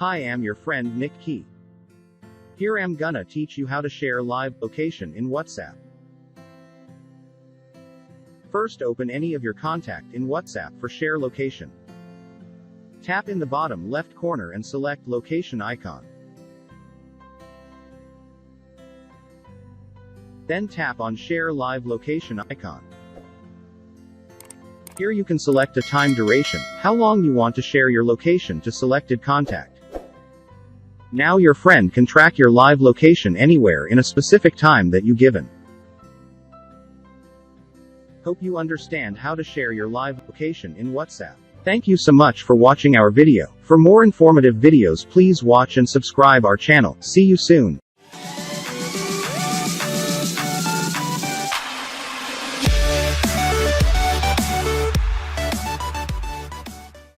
Hi, I'm your friend Nick Key. Here I'm gonna teach you how to share live location in WhatsApp. First, open any of your contact in WhatsApp for share location. Tap in the bottom left corner and select location icon. Then tap on share live location icon. Here you can select a time duration, how long you want to share your location to selected contact. Now your friend can track your live location anywhere in a specific time that you given. Hope you understand how to share your live location in WhatsApp. Thank you so much for watching our video. For more informative videos, please watch and subscribe our channel. See you soon.